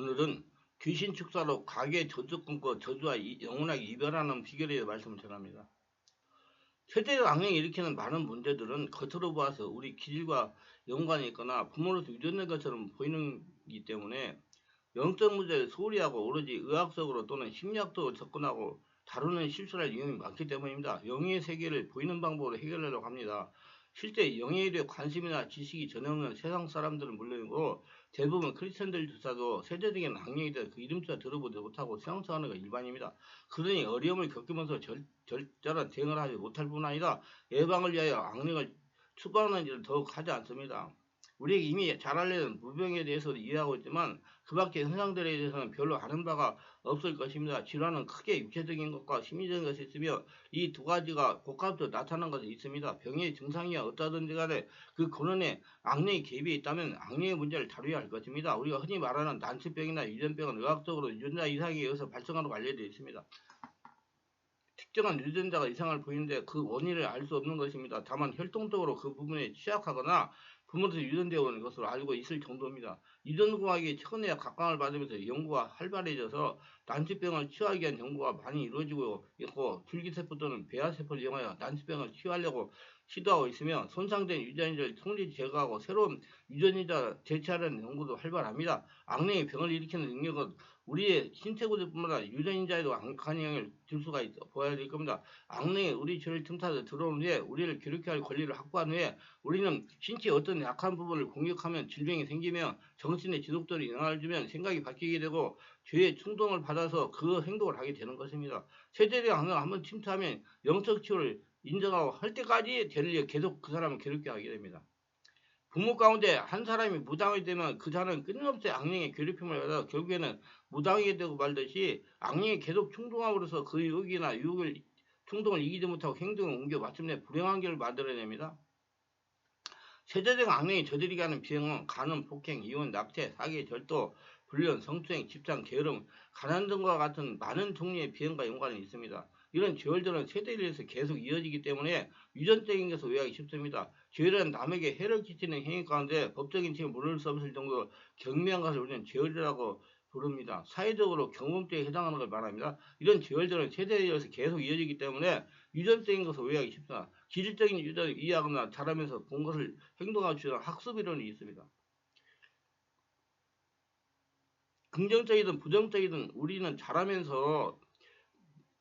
오늘은 귀신 축사로 가게 저주 끊고 저주와 영원하게 이별하는 비결에 대해 말씀을 전합니다. 세대적 악령이 일으키는 많은 문제들은 겉으로 보아서 우리 기질과 연관이 있거나 부모로서 유전된 것처럼 보이는기 때문에 영적 문제를 소홀히 하고 오로지 의학적으로 또는 심리학적으로 접근하고 다루는 실수를 할 위험이 많기 때문입니다. 영의 세계를 보이는 방법으로 해결하려고 합니다. 실제 영예에 대해 관심이나 지식이 전혀 없는 세상 사람들은 물론이고 대부분 크리스천들조차도 세대적인 악령에 대해 그 이름조차 들어보지 못하고 생각하는 것가 일반입니다. 그러니 어려움을 겪으면서 절절한 대응을 하지 못할 뿐 아니라 예방을 위하여 악령을 추구하는 일을 더욱 하지 않습니다. 우리에게 이미 잘 알려진 무병에 대해서도 이해하고 있지만 그 밖의 현상들에 대해서는 별로 아는 바가 없을 것입니다. 질환은 크게 육체적인 것과 심리적인 것이 있으며 이 두 가지가 복합적으로 나타나는 것이 있습니다. 병의 증상이야 어떠든지 간에 그 근원에 악령의 개입이 있다면 악령의 문제를 다루어야 할 것입니다. 우리가 흔히 말하는 난치병이나 유전병은 의학적으로 유전자 이상에 의해서 발생하는 관련되어 있습니다. 특정한 유전자가 이상을 보이는데 그 원인을 알 수 없는 것입니다. 다만 혈통적으로 그 부분에 취약하거나 부모로부터 유전되어 오는 것으로 알고 있을 정도입니다. 유전공학이 최근에 각광을 받으면서 연구가 활발해져서 난치병을 치유하기 위한 연구가 많이 이루어지고 있고 줄기세포 또는 배아세포를 이용하여 난치병을 치유하려고 시도하고 있으며 손상된 유전자를 통일히 제거하고 새로운 유전자 제치하려는 연구도 활발합니다. 악령이 병을 일으키는 능력은 우리의 신체 구조뿐만 아니라 유전자에도 악한 영향을 줄 수가 보아야 될 겁니다. 악령이 우리 죄를 틈타서 들어온 후에 우리를 괴롭게 할 권리를 확보한 후에 우리는 신체의 어떤 약한 부분을 공격하면 질병이 생기며 정신에 지속적으로 영향을 주면 생각이 바뀌게 되고 죄의 충동을 받아서 그 행동을 하게 되는 것입니다. 세대적 악령을 한번 침투하면 영적 치유를 인정하고 할 때까지 죄를 계속 그 사람을 괴롭게 하게 됩니다. 부모 가운데 한 사람이 무당이 되면 그 자는 끊임없이 악령의 괴롭힘을 받아 결국에는 무당이 되고 말듯이 악령이 계속 충동함으로써 그 유혹이나 충동을 이기지 못하고 행동을 옮겨 마침내 불행한 결을 만들어냅니다. 세대적 악령이 저지르게 하는 비행은 간음, 폭행, 이혼, 낙태, 사기, 절도, 불륜, 성추행, 집단, 게으름, 가난 등과 같은 많은 종류의 비행과 연관이 있습니다. 이런 죄월들은 세대에 의해서 계속 이어지기 때문에 유전적인 것을 오해하기 쉽습니다. 죄월은 남에게 해를 끼치는 행위 가운데 법적인 책임을 물을 수 없을 정도로 경미한 것을 우리는 죄월이라고 부릅니다. 사회적으로 경범죄에 해당하는 걸 말합니다. 이런 죄월들은 세대에 의해서 계속 이어지기 때문에 유전적인 것을 오해하기 쉽습니다. 기질적인 유전을 이해하거나 자라면서 본 것을 행동하고 주는 학습 이론이 있습니다. 긍정적이든 부정적이든 우리는 자라면서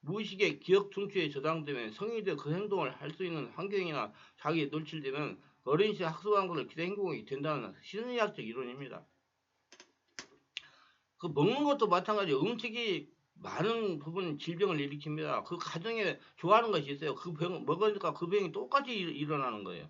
무의식의 기억 중추에 저장되면 성인이 되어 그 행동을 할 수 있는 환경이나 자기에 노출되면 어린 시절 학습한 것을 기대 행동이 된다는 심리학적 이론입니다. 그 먹는 것도 마찬가지예요. 음식이 많은 부분 질병을 일으킵니다. 그 가정에 좋아하는 것이 있어요. 그 병 먹으니까 그 병이 똑같이 일어나는 거예요.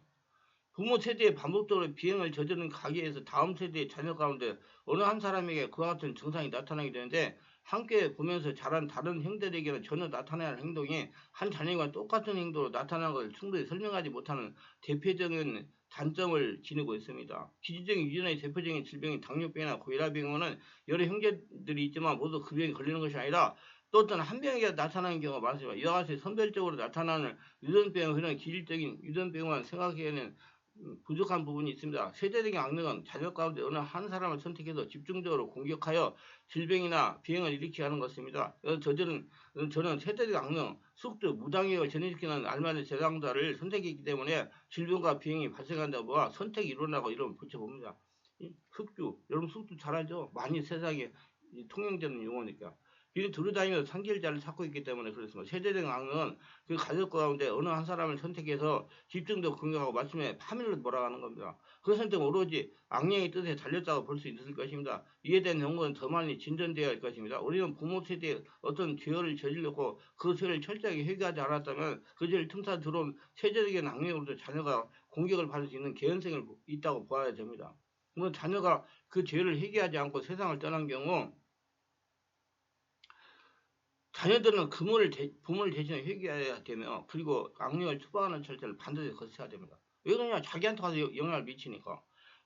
부모 세대에 반복적으로 비행을 저지르는 가게에서 다음 세대의 자녀 가운데 어느 한 사람에게 그와 같은 증상이 나타나게 되는데 함께 보면서 자란 다른 형들에게는 전혀 나타나는 행동이 한 자녀와 똑같은 행동으로 나타나는 것을 충분히 설명하지 못하는 대표적인 단점을 지니고 있습니다. 기질적인 유전의 대표적인 질병인 당뇨병이나 고혈압병은 여러 형제들이 있지만 모두 그 병에 걸리는 것이 아니라 또 어떤 한 병에게 나타나는 경우가 많습니다. 이와 같이 선별적으로 나타나는 유전병은 그냥 기질적인 유전병만 생각하기에는 부족한 부분이 있습니다. 세대적인 악령은 자녀 가운데 어느 한 사람을 선택해서 집중적으로 공격하여 질병이나 비행을 일으키게 하는 것입니다. 저는 세대적 악령, 숙주, 무당력을 전해시키는 알맞은 제상자를 선택했기 때문에 질병과 비행이 발생한다고 보아 선택 이론이라고 이름을 붙여봅니다. 숙주, 여러분 숙주 잘 알죠? 많이 세상에 통용되는 용어니까. 이를 두루다니면서 상길자를 찾고 있기 때문에 그렇습니다. 세대적 악령은 그 가족 가운데 어느 한 사람을 선택해서 집중적으로 공격하고 마침내 파멸로 몰아가는 겁니다. 그 선택은 오로지 악령의 뜻에 달렸다고 볼 수 있을 것입니다. 이에 대한 연구는 더 많이 진전되어야 할 것입니다. 우리는 부모 세대에 어떤 죄를 저질렀고 그 죄를 철저하게 회개하지 않았다면 그 죄를 틈타 들어온 세대적인 악령으로도 자녀가 공격을 받을 수 있는 개연성이 있다고 보아야 됩니다. 그러면 자녀가 그 죄를 회개하지 않고 세상을 떠난 경우 자녀들은 부모를 대신해 회개해야 되며 그리고 악령을 추방하는 절차를 반드시 거쳐야 됩니다. 왜 그러냐? 자기한테 가서 영향을 미치니까.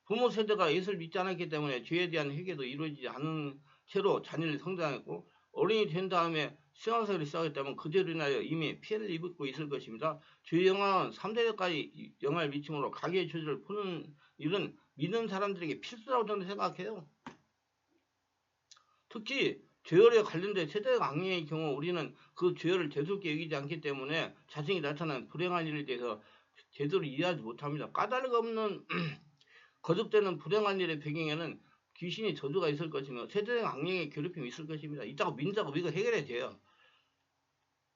부모 세대가 예수를 믿지 않았기 때문에 죄에 대한 회개도 이루어지지 않은 채로 자녀를 성장했고 어른이 된 다음에 신앙생활을 시작했다면 그 죄로 인하여 이미 피해를 입고 있을 것입니다. 죄의 영향은 3대까지 영향을 미치므로 가계의 죄를 푸는 일은 믿는 사람들에게 필수라고 저는 생각해요. 특히 죄열에 관련된 세대적 악령의 경우 우리는 그 죄열을 대수롭게 여기지 않기 때문에 자신이 나타난 불행한 일에 대해서 제대로 이해하지 못합니다. 까닭 없는 거듭되는 불행한 일의 배경에는 귀신이 저주가 있을 것이며 세대적 악령의 괴롭힘이 있을 것입니다. 이따가 민자가 이거 해결해야 돼요.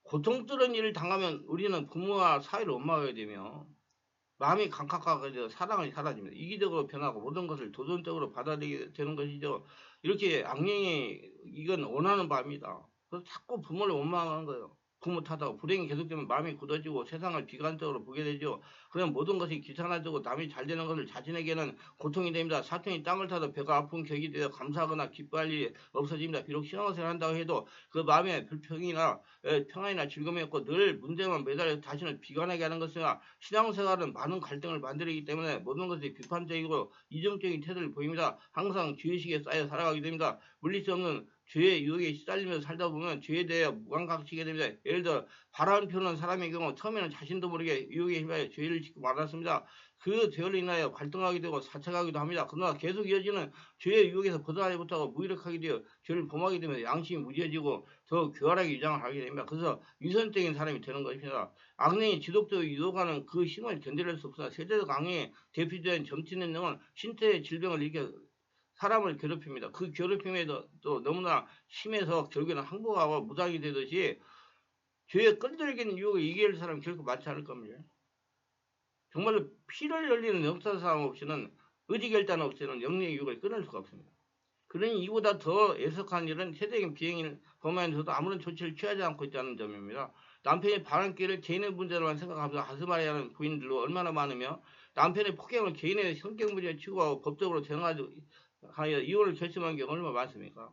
고통스러운 일을 당하면 우리는 부모와 사이를 원망하게 되며 마음이 강팍하게 되어 사랑이 사라집니다. 이기적으로 변하고 모든 것을 도전적으로 받아들이게 되는 것이죠. 이렇게 악령이 이건 원하는 바입니다. 그래서 자꾸 부모를 원망하는 거예요. 부모 탓하고 불행이 계속되면 마음이 굳어지고 세상을 비관적으로 보게 되죠. 그러면 모든 것이 귀찮아지고 남이 잘 되는 것을 자신에게는 고통이 됩니다. 사촌이 땅을 타도 배가 아픈 격이 되어 감사하거나 기뻐할 일이 없어집니다. 비록 신앙생활을 한다고 해도 그 마음의 불평이나 평안이나 즐거움이 없고 늘 문제만 매달려 자신을 비관하게 하는 것이나 신앙생활은 많은 갈등을 만들기 때문에 모든 것이 비판적이고 이중적인 태도를 보입니다. 항상 죄의식에 쌓여 살아가게 됩니다. 물릴 수 없는 죄의 유혹에 시달리면서 살다 보면 죄에 대해 무감각해지게 됩니다. 예를 들어 바람 피우는 사람의 경우 처음에는 자신도 모르게 유혹에 힘에 죄를 짓고 말았습니다. 그 죄로 인하여 갈등하게 되고 사착하기도 합니다. 그러나 계속 이어지는 죄의 유혹에서 벗어나지 못하고 무기력하게 되어 죄를 범하게 되면 양심이 무뎌지고 더 교활하게 위장을 하게 됩니다. 그래서 위선적인 사람이 되는 것입니다. 악령이 지속적으로 유혹하는 그 힘을 견뎌낼 수 없으나 세대적 악령의 대표적인 점치는 능은 신체의 질병을 일으켜 사람을 괴롭힙니다. 그 괴롭힘에도 또 너무나 심해서 결국에는 항복하고 무당이 되듯이 죄에 끈질긴 유혹을 이길 사람이 결코 많지 않을 겁니다. 정말로 피를 흘리는 역사상 없이는 의지결단 없이는 영리의 유혹을 끊을 수가 없습니다. 그러니 이보다 더 애석한 일은 세대적인 비행을 범하면서도 아무런 조치를 취하지 않고 있다는 점입니다. 남편의 바람기를 개인의 문제로만 생각하면서 가슴앓이 하는 부인들도 얼마나 많으며 남편의 폭행을 개인의 성격 문제에 치고하고 법적으로 대응하여 이혼을 결심한 경우가 얼마나 많습니까?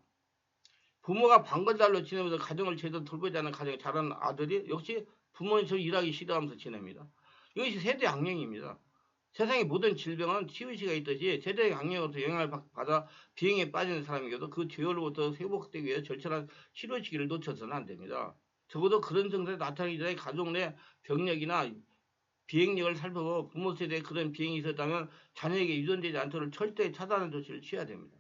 부모가 방글달로 지내면서 가정을 제대로 돌보지 않는 가정에 자란 아들이 역시 부모님처럼 일하기 싫어하면서 지냅니다. 이것이 세대 악령입니다. 세상의 모든 질병은 치유시가 있듯이 세대의 악령으로부터 영향을 받아 비행에 빠지는 사람에게도 그 죄로부터 회복되기 위해 절철한 치료 시기를 놓쳐서는 안 됩니다. 적어도 그런 증상이 나타나기 전에 가족 내 병력이나 비행력을 살펴보고 부모 세대에 그런 비행이 있었다면 자녀에게 유전되지 않도록 철저히 차단하는 조치를 취해야 됩니다.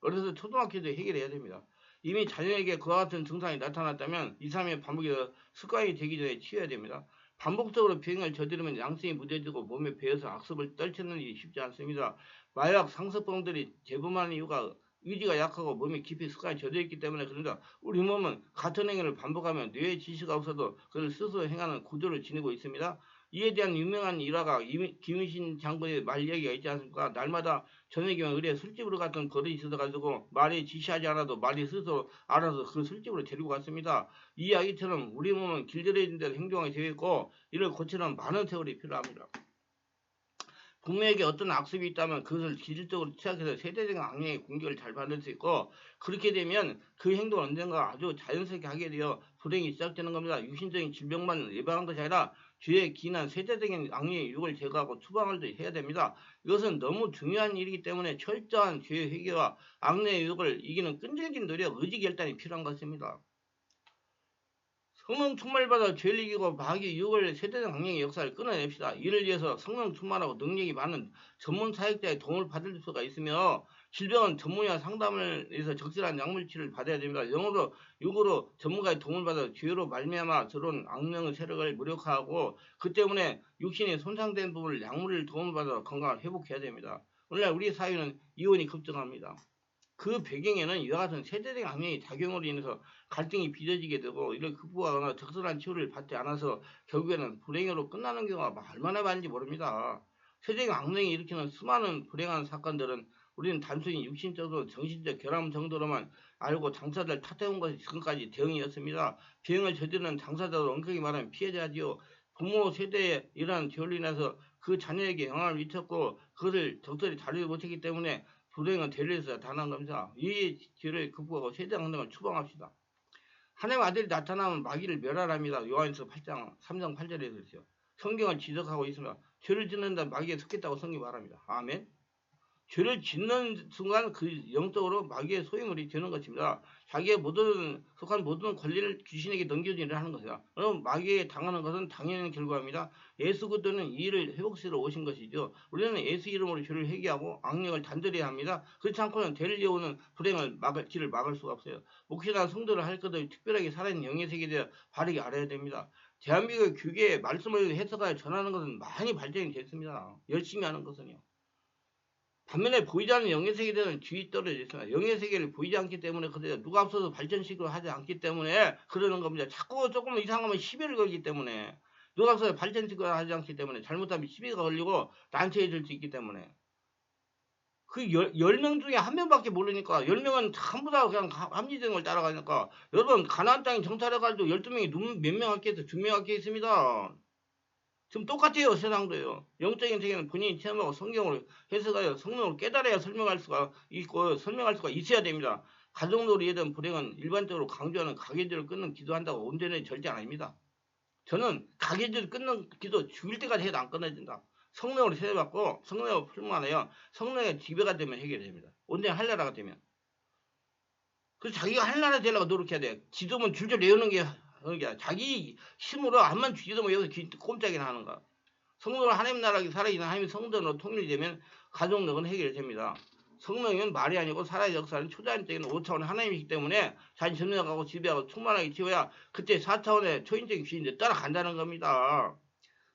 어려서 초등학교도 해결해야 됩니다. 이미 자녀에게 그와 같은 증상이 나타났다면 2, 3일 반복해서 습관이 되기 전에 치워야 됩니다. 반복적으로 비행을 저지르면 양성이 무뎌지고 몸에 배어서 악습을 떨치는 일이 쉽지 않습니다. 마약 상습범들이 재범하는 이유가 의지가 약하고 몸이 깊이 습관이 젖어 있기 때문에 그런다. 우리 몸은 같은 행위를 반복하면 뇌에 지시가 없어도 그를 스스로 행하는 구조를 지니고 있습니다. 이에 대한 유명한 일화가 김유신 장군의 말 이야기가 있지 않습니까? 날마다 저녁이면 의뢰 술집으로 갔던 버릇이 있어가지고 말이 지시하지 않아도 말이 스스로 알아서 그 술집으로 데리고 갔습니다. 이 이야기처럼 우리 몸은 길들여진 대로 행동하게 되어 있고 이를 고치는 많은 세월이 필요합니다. 부모에게 어떤 악습이 있다면 그것을 기질적으로 취약해서 세대적인 악령의 공격을 잘 받을 수 있고 그렇게 되면 그 행동을 언젠가 아주 자연스럽게 하게 되어 불행이 시작되는 겁니다. 육신적인 질병만 예방한 것이 아니라 죄에 기인한 세대적인 악령의 유혹을 제거하고 추방을 해야 됩니다. 이것은 너무 중요한 일이기 때문에 철저한 죄 회개와 악령의 유혹을 이기는 끈질긴 노력, 의지결단이 필요한 것입니다. 성령 충만받아 죄를 이기고 마귀의 유혹을 세대적 악령의 역사를 끊어냅시다. 이를 위해서 성령 충만하고 능력이 많은 전문 사역자의 도움을 받을 수가 있으며 질병은 전문의와 상담을 해서 적절한 약물치료를 받아야 됩니다. 영어로 육으로 전문가의 도움을 받아 죄로 말미암아 들어온 악령의 세력을 무력화하고 그 때문에 육신이 손상된 부분을 약물을 도움을 받아 건강을 회복해야 됩니다. 오늘날 우리 사회는 이혼이 급증합니다. 그 배경에는 이와 같은 세대적 악령의 작용으로 인해서 갈등이 빚어지게 되고 이를 극복하거나 적절한 치료를 받지 않아서 결국에는 불행으로 끝나는 경우가 얼마나 많은지 모릅니다. 세대적 악령이 일으키는 수많은 불행한 사건들은 우리는 단순히 육신적으로 정신적 결함 정도로만 알고 당사자를 탓해온 것이 지금까지 대응이었습니다. 비행을 저지르는 당사자도 엄격히 말하면 피해자지요. 부모 세대에 이러한 죄로 인해서 그 자녀에게 영향을 미쳤고 그것을 적절히 다루지 못했기 때문에 불행은 대리에서 단한 겁니다. 이 죄를 극복하고 세대 악령을 추방합시다. 하나님의 아들이 나타나면 마귀를 멸하랍니다. 요한일서 8장 3장 8절에 그렇죠. 성경을 지적하고 있으며 죄를 짓는다 마귀에 속겠다고 성경이 말합니다. 아멘. 죄를 짓는 순간 그 영적으로 마귀의 소유물이 되는 것입니다. 자기의 속한 모든 권리를 귀신에게 넘겨주려 하는 것이다. 그럼 마귀에 당하는 것은 당연한 결과입니다. 예수 그리스도는 이 일을 회복시키러 오신 것이죠. 우리는 예수 이름으로 죄를 회개하고 악령을 단절해야 합니다. 그렇지 않고는 대를 오는 불행을 길을 막을 수가 없어요. 목회나 성도를 할 것을 특별하게 살아있는 영의 세계에 대해 바르게 알아야 됩니다. 대한민국 교계에 말씀을 해석하여 전하는 것은 많이 발전이 됐습니다. 열심히 하는 것은요. 반면에 보이지 않는 영의 세계에 대한 뒤 떨어져 있습니다. 영의 세계를 보이지 않기 때문에 그래요. 누가 앞서서 발전식으로 하지 않기 때문에 그러는 겁니다. 자꾸 조금 이상하면 시비를 걸기 때문에 누가 앞서서 발전식으로 하지 않기 때문에 잘못하면 시비가 걸리고 난처해질 수 있기 때문에 그 10명 중에 한 명밖에 모르니까 10명은 전부 다 그냥 합리적인 걸 따라가니까 여러분 가나안 땅에 정찰해가지고 12명이 몇 명 할게 있어? 2명 할게 있습니다. 지금 똑같아요. 세상도요. 영적인 세계는 본인이 체험하고 성경으로 해석하여 성령으로 깨달아야 설명할 수가 있고 설명할 수가 있어야 됩니다. 가정놀이에 대한 불행은 일반적으로 강조하는 가계주를 끊는 기도한다고 온전히 절대 아닙니다. 저는 가계주를 끊는 기도 죽을 때까지 해도 안 끊어진다. 성령으로 세례받고 성령으로 풀만하여 성령의 지배가 되면 해결됩니다. 온전히 할례라가 되면. 그래서 자기가 할례가 되려고 노력해야 돼. 기도면 줄줄 외우는 게 그러니까 자기 힘으로 암만 기도면 여기서 꼼짝이나 하는 거야. 성령으로 하나님 나라에 살아있는 하나님의 성전으로 통일되면 가족력은 해결됩니다. 성령은 말이 아니고 살아의 역사는 초자연적인 5차원의 하나님이기 때문에 자기 점령하고 지배하고 충만하게 키워야 그때 4차원의 초인적인 귀신들 따라간다는 겁니다.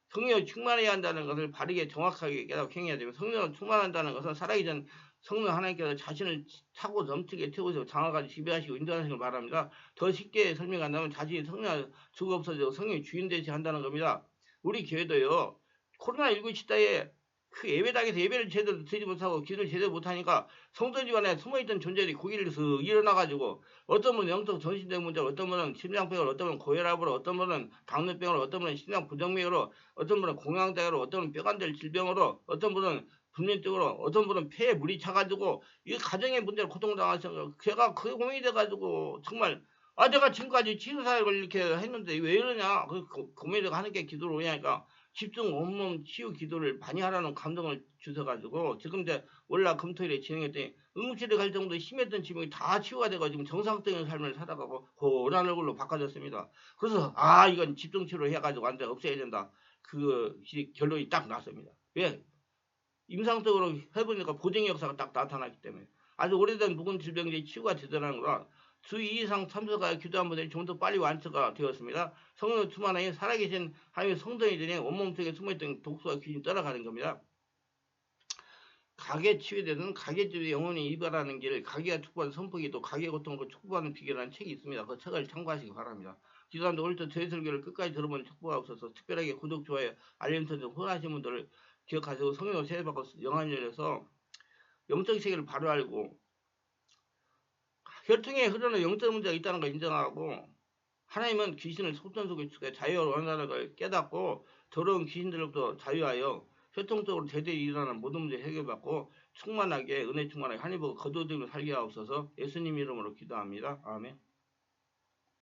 성령을 충만해야 한다는 것을 바르게 정확하게 깨닫고 행해야 되고 성령을 충만한다는 것은 살아기 전 성령 하나님께서 자신을 차고 넘치게 태우시고 장악하고 지배하시고 인도하시는 걸 말합니다. 더 쉽게 설명한다면 자신이 성령 주가 없어지고 성령이 주인 되시 한다는 겁니다. 우리 교회도요. 코로나19 시대에 그 예배당에서 예배를 제대로 드리지 못하고 기도를 제대로 못하니까 성도 집안에 숨어있던 존재들이 고기를 슥 일어나가지고 어떤 분은 영적 정신적 문제로 어떤 분은 심장병으로 어떤 분은 고혈압으로 어떤 분은 당뇨병으로 어떤 분은 심장 부정맥으로 어떤 분은 공황장애로 어떤 분은 뼈간질 질병으로 어떤 분은 불면증으로 어떤 분은 폐에 물이 차가지고 이 가정의 문제로 고통당하시는 거예요. 걔가 그게 고민이 돼가지고 정말 내가 지금까지 치료사역을 이렇게 했는데 왜 이러냐 그 고민을 하는 게 기도로 오냐니까 집중 온몸 치유 기도를 많이 하라는 감동을 주셔가지고 지금 이제 월화 금토일에 진행했더니 응급실에 갈 정도 심했던 질병이 다 치유가 돼가지고 정상적인 삶을 살아가고 고란 얼굴로 바꿔졌습니다. 그래서 이건 집중 치료 해가지고 완전 없애야 된다. 그 결론이 딱 났습니다. 왜? 임상적으로 해보니까 보증의 역사가 딱 나타났기 때문에 아주 오래된 묵은 질병들이 치유가 되더라는 거라 주 2 이상 참석하여 기도한 분들이 좀 더 빨리 완처가 되었습니다. 성령 충만하여 살아계신 하나님의 성도이들이 온몸 속에 숨어있던 독소와 귀신이 떠나가는 겁니다. 가계 치유되는 가계주의 영혼이 이별하는 길, 가계가 축복하는 선포기도 가계 고통을 축복하는 비결이라는 책이 있습니다. 그 책을 참고하시기 바랍니다. 기도하는데 오늘도 저희 설교를 끝까지 들어보는 축복하옵소서. 특별하게 구독, 좋아요, 알림 설정 후원하신 분들을 기억하시고 성령을 세례받고 영안을 열려서 영적 세계를 바로 알고 혈통에 흐르는 영적 문제가 있다는 걸 인정하고 하나님은 귀신을 속전속에 자유를 원하는 걸 깨닫고 더러운 귀신들로부터 자유하여 혈통적으로 제대로 일어나는 모든 문제 해결받고 충만하게 은혜 충만하게 하나님 보고 거두어들고 살게 하옵소서. 예수님 이름으로 기도합니다. 아멘.